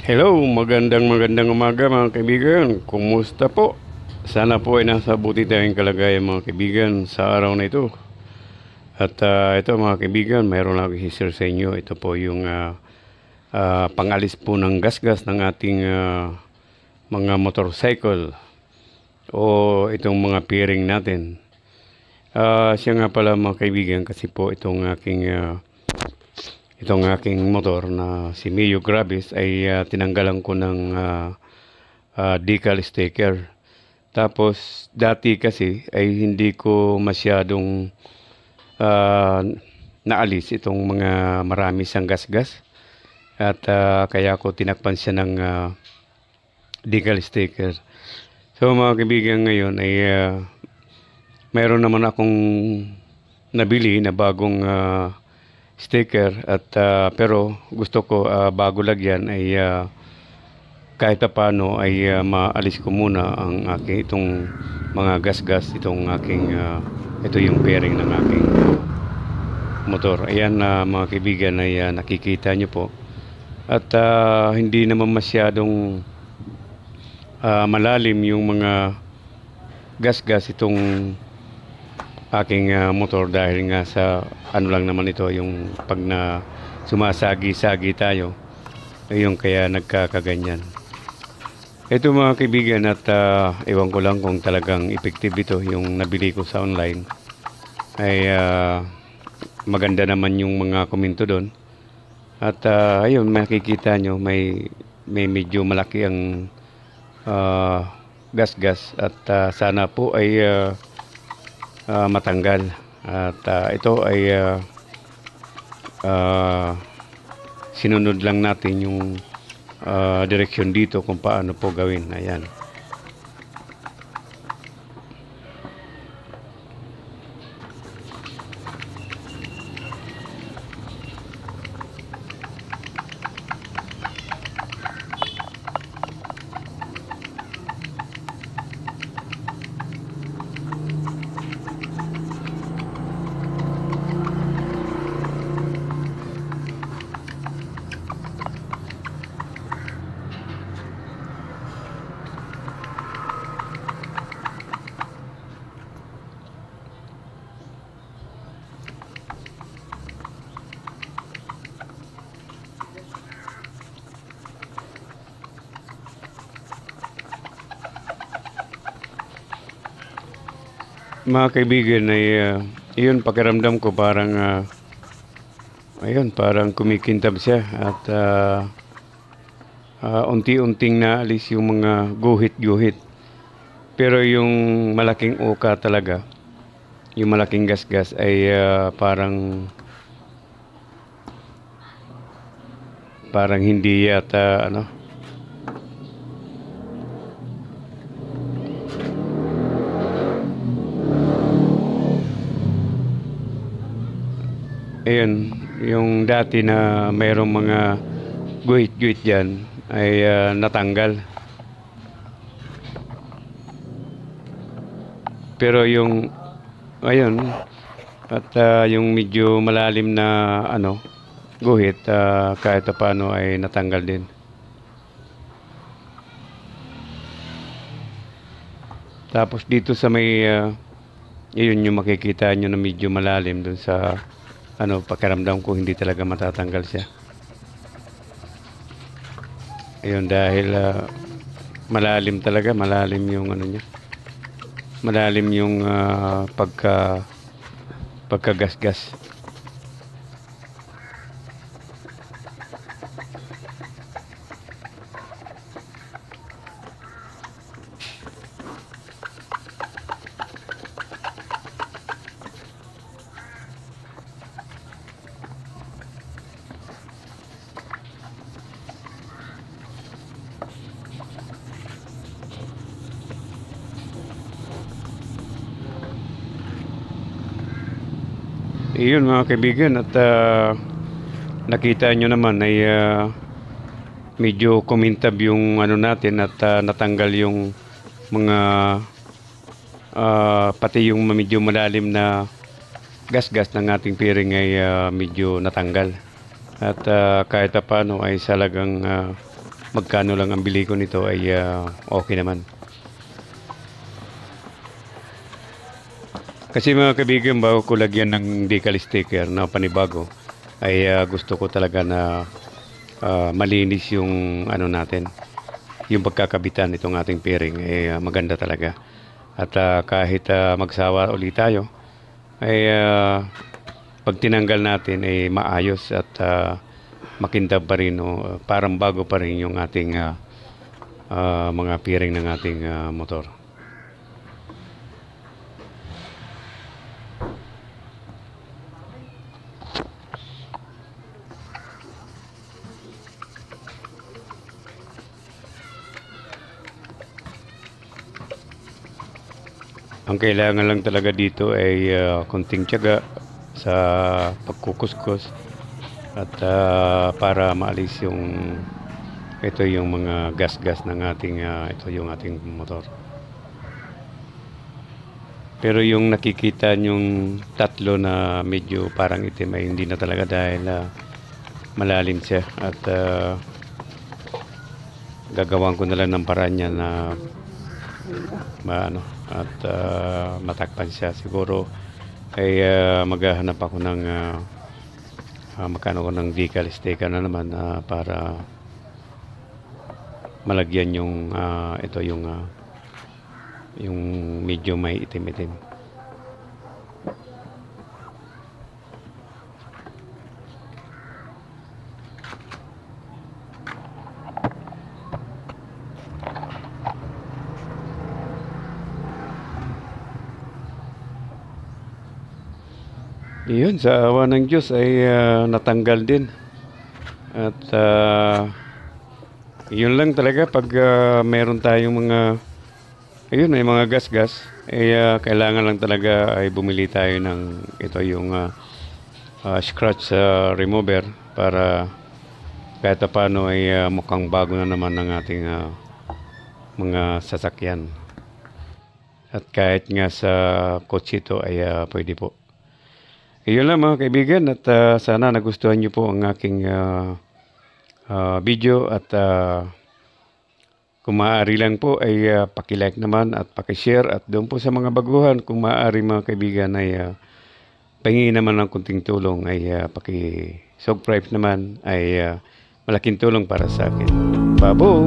Hello, magandang umaga mga kaibigan. Kumusta po? Sana po ay nasa buti tayong kalagayan mga kaibigan sa araw na ito. At ito mga kaibigan, mayroon lang akong share sa inyo. Ito po yung pangalis po ng gasgas ng ating mga motorcycle o itong mga bearing natin. Siya nga pala mga kaibigan kasi po itong aking motor na si Mio Gravis ay tinanggalan ko ng decal sticker. Tapos dati kasi ay hindi ko masyadong ah, naalis itong mga marami siyang gasgas. At kaya ko tinakpan siya ng decal sticker. So mga kaibigan ngayon ay mayroon naman akong nabili na bagong sticker at pero gusto ko bago lagyan ay kahit paano ay maalis ko muna ang aking itong mga gasgas itong aking ito yung bearing ng aking motor. Ayan mga kaibigan ay nakikita nyo po at hindi naman masyadong malalim yung mga gasgas itong aking motor dahil nga sa ano lang naman ito yung pag na sumasagi-sagi tayo ayun kaya nagkakaganyan. Ito mga kaibigan at ewan ko lang kung talagang effective ito yung nabili ko sa online ay maganda naman yung mga komento doon at ayun makikita nyo may medyo malaki ang gasgas at sana po ay matanggal at ito ay sinunod lang natin yung direksyon dito kung paano po gawin. Ayan. Mga kaibigan ay iyon pakiramdam ko parang ayun parang kumikintab siya at unti-unting naalis yung mga guhit-guhit pero yung malaking uka talaga yung malaking gasgas ay parang hindi yata ano. Ayun, yung dati na mayroong mga guhit-guhit dyan ay natanggal. Pero yung, ayun, at yung medyo malalim na ano, guhit, kahit paano ay natanggal din. Tapos dito sa may, yun yung makikita nyo na medyo malalim dun sa ano, pakiramdam ko hindi talaga matatanggal siya. Ayun dahil malalim talaga, malalim yung ano niya. Malalim yung pagkagasgas. Iyon mga kaibigan at nakita nyo naman ay medyo kumintab yung ano natin at natanggal yung mga pati yung medyo malalim na gasgas ng ating piring ay medyo natanggal. At kahit paano ay salagang magkano lang ang bili ko nito ay okay naman. Kasi mga kaibigan, bago ko lagyan ng decal sticker na panibago, ay gusto ko talaga na malinis yung ano natin, yung pagkakabitan nitong ating pairing maganda talaga. At kahit magsawa ulit tayo, ay pag tinanggal natin ay maayos at makintab pa rin, o parang bago pa rin yung ating mga pairing ng ating motor. Ang kailangan lang talaga dito ay konting tiyaga sa pagkukuskus at para maalis yung mga gas-gas ng ating ito yung ating motor. Pero yung nakikita yung tatlo na medyo parang itim ay hindi na talaga dahil malalim siya at gagawan ko na lang ng paraan niya na at matakpan siya. Siguro ay maghahanap ako ng magkano ko ng decal sticker na naman para malagyan yung ito yung medyo may itim-itim. Iyon, sa awa ng Diyos ay natanggal din. At yun lang talaga pag meron tayong mga ayun, may mga gas-gas, kailangan lang talaga ay bumili tayo ng ito yung scratch remover para kahit paano ay mukhang bago na naman ng ating mga sasakyan. At kahit nga sa kotse ito ay pwede po. Iyon lang mga kaibigan, at sana nagustuhan niyo po ang aking video, at kung maaari lang po ay paki-like naman at paki-share, at doon po sa mga baguhan kung maaari mga kaibigan ay pahingi naman ng kunting tulong ay paki-subscribe naman ay malaking tulong para sa akin. Babo!